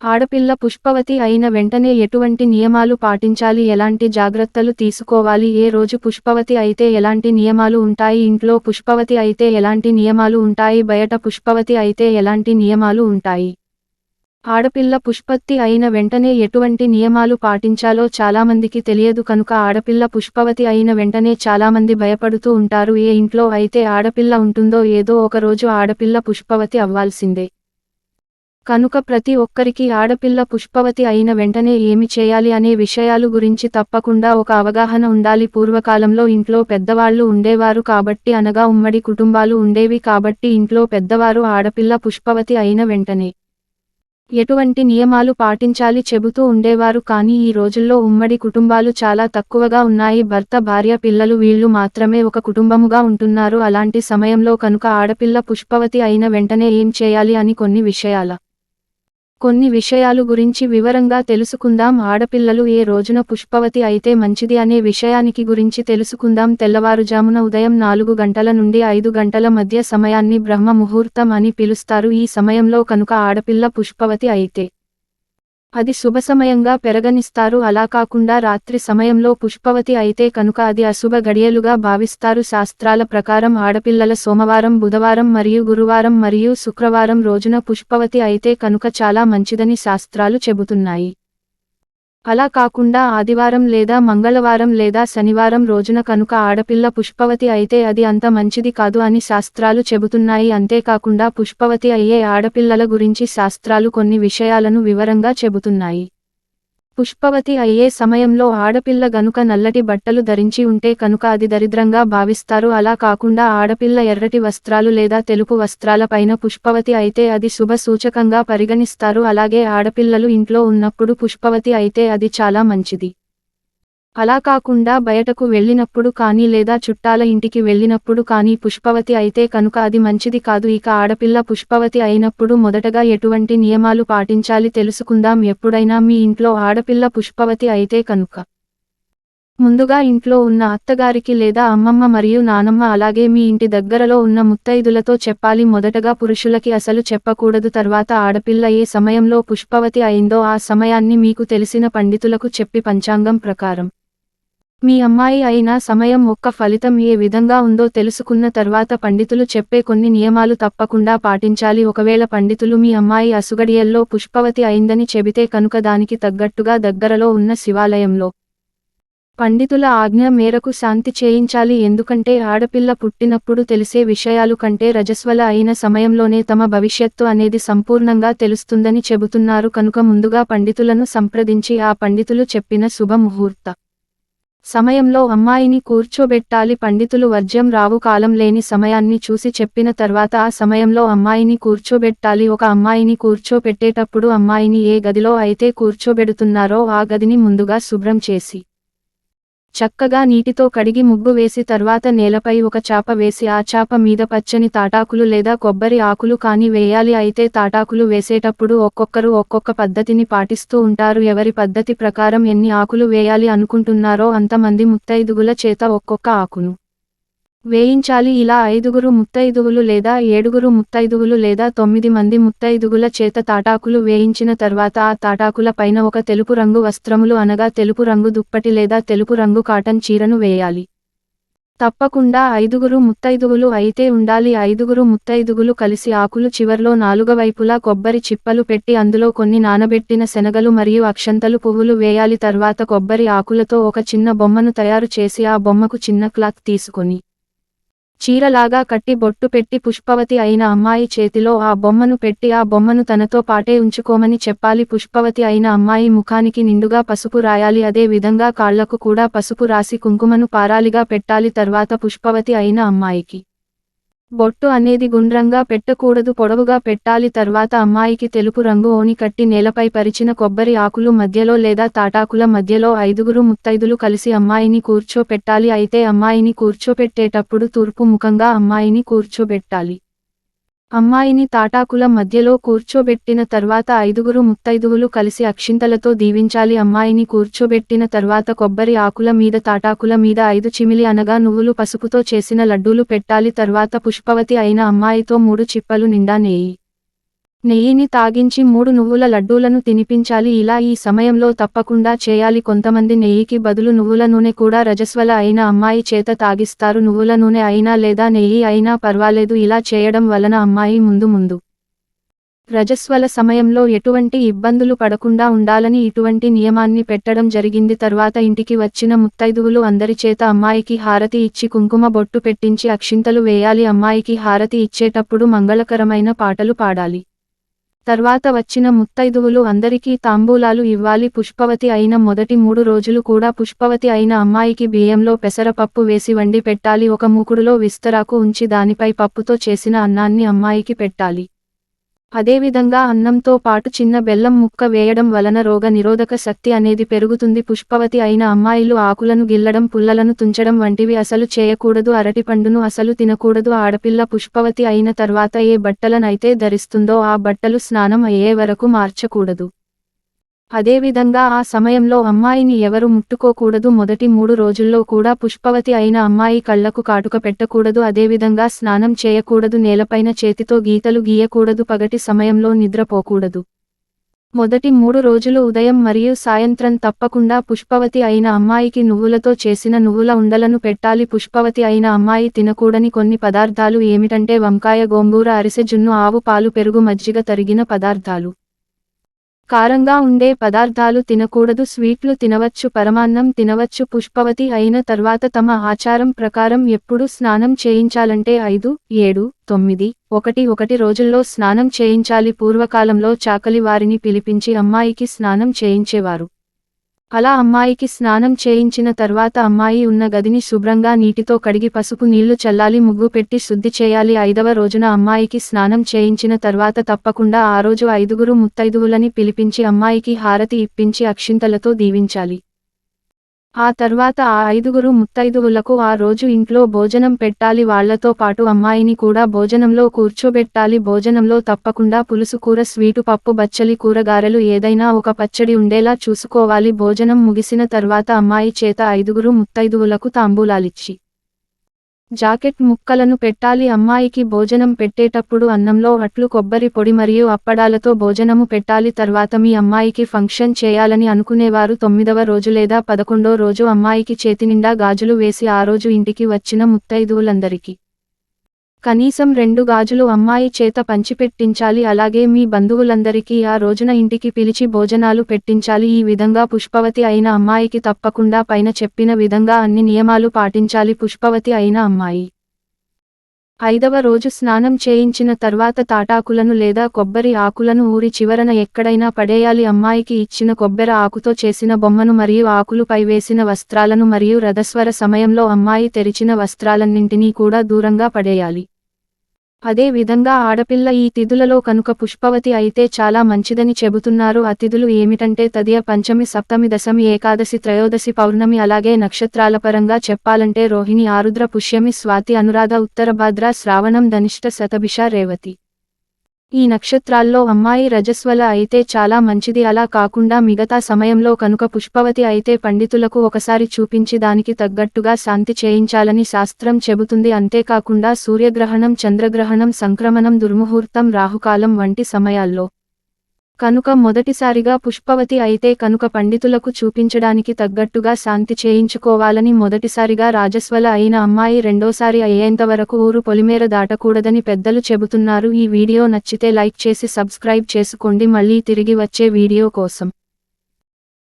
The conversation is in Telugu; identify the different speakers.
Speaker 1: ఆడపిల్ల పుష్పవతి అయిన వెంటనే ఎటువంటి నియమాలు పాటించాలి, ఎలాంటి జాగ్రత్తలు తీసుకోవాలి, ఏ రోజు పుష్పవతి అయితే ఎలాంటి నియమాలు ఉంటాయి, ఇంట్లో పుష్పవతి అయితే ఎలాంటి నియమాలు ఉంటాయి, బయట పుష్పవతి అయితే ఎలాంటి నియమాలు ఉంటాయి. ఆడపిల్ల పుష్పవతి అయిన వెంటనే ఎటువంటి నియమాలు పాటించాలో చాలామందికి తెలియదు కనుక ఆడపిల్ల పుష్పవతి అయిన వెంటనే చాలామంది భయపడుతూ ఉంటారు. ఏ ఇంట్లో అయితే ఆడపిల్ల ఉంటుందో ఏదో ఒక రోజు ఆడపిల్ల పుష్పవతి అవ్వాల్సిందే. కనుక ప్రతి ఒక్కరికి ఆడపిల్ల పుష్పవతి అయిన వెంటనే ఏమి చేయాలి అనే విషయాలు గురించి తప్పకుండా ఒక అవగాహన ఉండాలి. పూర్వకాలంలో ఇంట్లో పెద్దవాళ్ళు ఉండేవారు కాబట్టి, అనగా ఉమ్మడి కుటుంబాలు ఉండేవి కాబట్టి ఇంట్లో పెద్దవారు ఆడపిల్ల పుష్పవతి అయిన వెంటనే ఎటువంటి నియమాలు పాటించాలి చెబుతూ ఉండేవారు. కానీ ఈ రోజుల్లో ఉమ్మడి కుటుంబాలు చాలా తక్కువగా ఉన్నాయి. భర్త, భార్య, పిల్లలు వీళ్ళు మాత్రమే ఒక కుటుంబముగా ఉంటున్నారు. అలాంటి సమయంలో కనుక ఆడపిల్ల పుష్పవతి అయిన వెంటనే ఏం చేయాలి అని కొన్ని విషయాలు గురించి వివరంగా తెలుసుకుందాం. ఆడపిల్లలు ఏ రోజున పుష్పవతి అయితే మంచిది అనే విషయానికి గురించి తెలుసుకుందాం. తెల్లవారుజామున ఉదయం 4 గంటల నుండి 5 గంటల మధ్య సమయాన్ని బ్రహ్మ ముహూర్తం అని పిలుస్తారు. ఈ సమయంలో కనుక ఆడపిల్ల పుష్పవతి అయితే అది శుభసమయంగా పెరగనిస్తారు. అలా కాకుండా రాత్రి సమయంలో పుష్పవతి అయితే కనుక అది అశుభ గడియలుగా భావిస్తారు. శాస్త్రాల ప్రకారం ఆడపిల్లల సోమవారం, బుధవారం మరియు గురువారం మరియు శుక్రవారం రోజున పుష్పవతి అయితే కనుక చాలా మంచిదని శాస్త్రాలు చెబుతున్నాయి. అలా కాకుండా ఆదివారం లేదా మంగళవారం లేదా శనివారం రోజున కనుక ఆడపిల్ల పుష్పవతి అయితే అది అంత మంచిది కాదు అని శాస్త్రాలు చెబుతున్నాయి. అంతేకాకుండా పుష్పవతి అయ్యే ఆడపిల్లల గురించి శాస్త్రాలు కొన్ని విషయాలను వివరంగా చెబుతున్నాయి. పుష్పవతి అయ్యే సమయంలో ఆడపిల్ల గనుక నల్లటి బట్టలు ధరించి ఉంటే కనుక అది దరిద్రంగా భావిస్తారు. అలా కాకుండా ఆడపిల్ల ఎర్రటి వస్త్రాలు లేదా తెలుపు వస్త్రాల పైన పుష్పవతి అయితే అది శుభ సూచకంగా పరిగణిస్తారు. అలాగే ఆడపిల్లలు ఇంట్లో ఉన్నప్పుడు పుష్పవతి అయితే అది చాలా మంచిది. అలా కాకుండా బయటకు వెళ్ళినప్పుడు కానీ లేదా చుట్టాల ఇంటికి వెళ్ళినప్పుడు కానీ పుష్పవతి అయితే కనుక అది మంచిది కాదు. ఇక ఆడపిల్ల పుష్పవతి అయినప్పుడు మొదటగా ఎటువంటి నియమాలు పాటించాలి తెలుసుకుందాం. ఎప్పుడైనా మీ ఇంట్లో ఆడపిల్ల పుష్పవతి అయితే కనుక ముందుగా ఇంట్లో ఉన్న అత్తగారికి లేదా అమ్మమ్మ మరియు నానమ్మ అలాగే మీ ఇంటి దగ్గరలో ఉన్న ముత్తైదులతో చెప్పాలి. మొదటగా పురుషులకి అసలు చెప్పకూడదు. తర్వాత ఆడపిల్ల ఏ సమయంలో పుష్పవతి అయిందో ఆ సమయాన్ని మీకు తెలిసిన పండితులకు చెప్పి పంచాంగం ప్రకారం మీ అమ్మాయి అయిన సమయం ఒక్క ఫలితం ఏ విధంగా ఉందో తెలుసుకున్న తర్వాత పండితులు చెప్పే కొన్ని నియమాలు తప్పకుండా పాటించాలి. ఒకవేళ పండితులు మీ అమ్మాయి అసుగడియల్లో పుష్పవతి అయిందని చెబితే కనుక దానికి తగ్గట్టుగా దగ్గరలో ఉన్న శివాలయంలో పండితుల ఆజ్ఞ మేరకు శాంతి చేయించాలి. ఎందుకంటే ఆడపిల్ల పుట్టినప్పుడు తెలిసే విషయాలు కంటే రజస్వల అయిన సమయంలోనే తమ భవిష్యత్తు అనేది సంపూర్ణంగా తెలుస్తుందని చెబుతున్నారు. కనుక ముందుగా పండితులను సంప్రదించి ఆ పండితులు చెప్పిన శుభ ముహూర్త సమయంలో అమ్మాయిని కూర్చోబెట్టాలి. పండితులు వర్జ్యం రావు కాలం లేని సమయాన్ని చూసి చెప్పిన తర్వాత ఆ సమయంలో అమ్మాయిని కూర్చోబెట్టాలి. ఒక అమ్మాయిని కూర్చోపెట్టేటప్పుడు అమ్మాయిని ఏ గదిలో అయితే కూర్చోబెడుతున్నారో ఆ గదిని ముందుగా శుభ్రం చేసి చక్కగా నీటితో కడిగి ముగ్గు వేసి తర్వాత నేలపై ఒక చాప వేసి ఆ చాప మీద పచ్చని తాటాకులు లేదా కొబ్బరి ఆకులు కానీ వేయాలి. అయితే తాటాకులు వేసేటప్పుడు ఒక్కొక్కరు ఒక్కొక్క పద్ధతిని పాటిస్తూ ఉంటారు. ఎవరి పద్ధతి ప్రకారం ఎన్ని ఆకులు వేయాలి అనుకుంటున్నారో అంతమంది ముత్తైదుగుల చేత ఒక్కొక్క ఆకును వేయించాలి. ఇలా 5గురు ముత్తైదువులు లేదా 7గురు ముత్తైదువులు లేదా 9 మంది ముత్తైదుగుల చేత తాటాకులు వేయించిన తర్వాత ఆ తాటాకుల పైన ఒక తెలుపు రంగు వస్త్రములు అనగా తెలుపు రంగు దుప్పటి లేదా తెలుపు రంగు కాటన్ చీరను వేయాలి. తప్పకుండా 5గురు ముత్తైదువులు అయితే ఉండాలి. 5గురు ముత్తైదుగులు కలిసి ఆకులు చివర్లో 4 వైపులా కొబ్బరి చిప్పలు పెట్టి అందులో కొన్ని నానబెట్టిన శనగలు మరియు అక్షంతలు పువ్వులు వేయాలి. తర్వాత కొబ్బరి ఆకులతో ఒక చిన్న బొమ్మను తయారు చేసి ఆ బొమ్మకు చిన్న క్లాత్ తీసుకొని చీరలాగా కట్టి బొట్టు పెట్టి పుష్పవతి అయిన అమ్మాయి చేతిలో ఆ బొమ్మను పెట్టి ఆ బొమ్మను తనతో పాటే ఉంచుకోమని చెప్పాలి. పుష్పవతి అయిన అమ్మాయి ముఖానికి నిండుగా పసుపు రాయాలి. అదే విధంగా కాళ్లకు కూడా పసుపు రాసి కుంకుమను పారాలిగా పెట్టాలి. తర్వాత పుష్పవతి అయిన అమ్మాయికి బొట్టు అనేది గుండ్రంగా పెట్టకూడదు, పొడవుగా పెట్టాలి. తర్వాత అమ్మాయికి తెలుపు రంగు ఓని కట్టి నేలపై పరిచిన కొబ్బరి ఆకులు మధ్యలో లేదా తాటాకుల మధ్యలో 5గురు ముత్తైదులు కలిసి అమ్మాయిని కూర్చోపెట్టాలి. అయితే అమ్మాయిని కూర్చోపెట్టేటప్పుడు తూర్పు ముఖంగా అమ్మాయిని కూర్చోబెట్టాలి. అమ్మాయిని తాటాకుల మధ్యలో కూర్చోబెట్టిన తర్వాత 5గురు ముత్తైదువులు కలిసి అక్షింతలతో దీవించాలి. అమ్మాయిని కూర్చోబెట్టిన తర్వాత కొబ్బరి ఆకుల మీద తాటాకుల మీద 5 చిమిలి అనగా నువ్వులు పసుపుతో చేసిన లడ్డూలు పెట్టాలి. తర్వాత పుష్పవతి అయిన అమ్మాయితో 3 చిప్పలు నిండా నెయ్యి నెయ్యిని తాగించి 3 నువ్వుల లడ్డూలను తినిపించాలి. ఇలా ఈ సమయంలో తప్పకుండా చేయాలి. కొంతమంది నెయ్యికి బదులు నువ్వుల నూనె కూడా రజస్వల అయిన అమ్మాయి చేత తాగిస్తారు. నువ్వుల నూనె అయినా లేదా నెయ్యి అయినా పర్వాలేదు. ఇలా చేయడం వలన అమ్మాయి ముందు రజస్వల సమయంలో ఎటువంటి ఇబ్బందులు పడకుండా ఉండాలని ఇటువంటి నియమాన్ని పెట్టడం జరిగింది. తర్వాత ఇంటికి వచ్చిన ముత్తైదువులు అందరి చేత అమ్మాయికి హారతి ఇచ్చి కుంకుమ బొట్టు పెట్టించి అక్షింతలు వేయాలి. అమ్మాయికి హారతి ఇచ్చేటప్పుడు మంగళకరమైన పాటలు పాడాలి. తర్వాత వచ్చిన ముత్తైదువులు అందరికీ తాంబూలాలు ఇవ్వాలి. పుష్పవతి అయిన మొదటి 3 రోజులు కూడా పుష్పవతి అయిన అమ్మాయికి బియ్యంలో పెసరపప్పు వేసి వండి పెట్టాలి. ఒక మూకుడులో విస్తరాకు ఉంచి దానిపై పప్పుతో చేసిన అన్నాన్ని అమ్మాయికి పెట్టాలి. అదేవిధంగా అన్నంతో పాటు చిన్న బెల్లం ముక్క వేయడం వలన రోగ నిరోధక శక్తి అనేది పెరుగుతుంది. పుష్పవతి అయిన అమ్మాయిలు ఆకులను గిల్లడం, పుల్లలను తుంచడం వంటివి అసలు చేయకూడదు. అరటిపండును అసలు తినకూడదు. ఆడపిల్ల పుష్పవతి అయిన తర్వాత ఏ బట్టలనైతే ధరిస్తుందో ఆ బట్టలు స్నానం అయ్యే వరకు మార్చకూడదు. అదేవిధంగా ఆ సమయంలో అమ్మాయిని ఎవరు ముట్టుకోకూడదు. మొదటి 3 రోజుల్లో కూడా పుష్పవతి అయిన అమ్మాయి కళ్లకు కాటుక పెట్టకూడదు. అదేవిధంగా స్నానం చేయకూడదు. నేలపైన చేతితో గీతలు గీయకూడదు. పగటి సమయంలో నిద్రపోకూడదు. మొదటి 3 రోజులు ఉదయం మరియు సాయంత్రం తప్పకుండా పుష్పవతి అయిన అమ్మాయికి నువ్వులతో చేసిన నువ్వుల ఉండలను పెట్టాలి. పుష్పవతి అయిన అమ్మాయి తినకూడని కొన్ని పదార్థాలు ఏమిటంటే వంకాయ, గోంగూర, అరిసె, జున్ను, ఆవు పాలు, పెరుగు, మజ్జిగ, తరిగిన పదార్థాలు. కారంగా ఉండే పదార్థాలు తినకూడదు. స్వీట్లు తినవచ్చు. పరమాన్నం తినవచ్చు. పుష్పవతి అయిన తర్వాత తమ ఆచారం ప్రకారం ఎప్పుడు స్నానం చేయించాలంటే 5, 7, 9, 1 రోజుల్లో స్నానం చేయించాలి. పూర్వకాలంలో చాకలి వారిని పిలిపించి అమ్మాయికి స్నానం చేయించేవారు. అలా అమ్మాయికి స్నానం చేయించిన తర్వాత అమ్మాయి ఉన్న గదిని శుభ్రంగా నీటితో కడిగి పసుపు నీళ్లు చల్లాలి. ముగ్గు పెట్టి శుద్ధి చేయాలి. 5వ రోజున అమ్మాయికి స్నానం చేయించిన తర్వాత తప్పకుండా ఆ రోజు 5గురు ముత్తైదువులని పిలిపించి అమ్మాయికి హారతి ఇప్పించి అక్షింతలతో దీవించాలి. ఆ తర్వాత ఆ 5గురు ముత్తైదువులకు ఆ రోజు ఇంట్లో భోజనం పెట్టాలి. వాళ్లతో పాటు అమ్మాయిని కూడా భోజనంలో కూర్చోబెట్టాలి. భోజనంలో తప్పకుండా పులుసు కూర, స్వీటు, పప్పు, బచ్చలి కూర, గారెలు, ఏదైనా ఒక పచ్చడి ఉండేలా చూసుకోవాలి. భోజనం ముగిసిన తర్వాత అమ్మాయి చేత 5గురు ముత్తైదువులకు తాంబూలాలిచ్చి జాకెట్ ముక్కలను పెట్టాలి. అమ్మాయికి భోజనం పెట్టేటప్పుడు అన్నంలో అట్లు, కొబ్బరి పొడి మరియు అప్పడాలతో భోజనము పెట్టాలి. తర్వాత మీ అమ్మాయికి ఫంక్షన్ చేయాలని అనుకునేవారు 9వ రోజు లేదా 11వ రోజు అమ్మాయికి చేతినిండా గాజులు వేసి ఆ రోజు ఇంటికి వచ్చిన ముత్తైదువులందరికీ కనీసం 2 గాజులు అమ్మాయి చేత పంచిపెట్టించాలి. అలాగే మీ బంధువులందరికీ ఆ రోజున ఇంటికి పిలిచి భోజనాలు పెట్టించాలి. ఈ విధంగా పుష్పవతి అయిన అమ్మాయికి తప్పకుండా పైన చెప్పిన విధంగా అన్ని నియమాలు పాటించాలి. పుష్పవతి అయిన అమ్మాయి 5వ రోజు స్నానం చేయించిన తర్వాత తాటాకులను లేదా కొబ్బరి ఆకులను ఊరి చివరన ఎక్కడైనా పడేయాలి. అమ్మాయికి ఇచ్చిన కొబ్బరి ఆకుతో చేసిన బొమ్మను మరియు ఆకులుపై వేసిన వస్త్రాలను మరియు రథస్వర సమయంలో అమ్మాయి తెరిచిన వస్త్రాలన్నింటినీ కూడా దూరంగా పడేయాలి. అదే విధంగా ఆడపిల్ల ఈ తిథులలో కనుక పుష్పవతి అయితే చాలా మంచిదని చెబుతున్నారు. ఆ తిథులు ఏమిటంటే తదియ, పంచమి, సప్తమి, దశమి, ఏకాదశి, త్రయోదశి, పౌర్ణమి. అలాగే నక్షత్రాల పరంగా చెప్పాలంటే రోహిణి, ఆరుద్ర, పుష్యమి, స్వాతి, అనురాధ, ఉత్తరభాద్ర, శ్రావణం, ధనిష్ట, శతభిష, రేవతి. ఈ నక్షత్రాల్లో అమ్మాయి రజస్వల అయితే చాలా మంచిది. అలా కాకుండా మిగతా సమయంలో కనుక పుష్పవతి అయితే పండితులకు ఒకసారి చూపించి దానికి తగ్గట్టుగా శాంతి చేయించాలని శాస్త్రం చెబుతుంది. అంతేకాకుండా సూర్యగ్రహణం, చంద్రగ్రహణం, సంక్రమణం, దుర్ముహూర్తం, రాహుకాలం వంటి సమయాల్లో కనుక మొదటిసారిగా పుష్పవతి అయితే కనుక పండితులకు చూపించడానికి తగ్గట్టుగా శాంతి చేయించుకోవాలని, మొదటిసారిగా రాజస్వల అయిన అమ్మాయి రెండోసారి అయ్యేంతవరకు ఊరు పొలిమేర దాటకూడదని పెద్దలు చెబుతున్నారు. ఈ వీడియో నచ్చితే లైక్ చేసి సబ్స్క్రైబ్ చేసుకోండి. మళ్ళీ తిరిగి వచ్చే వీడియో కోసం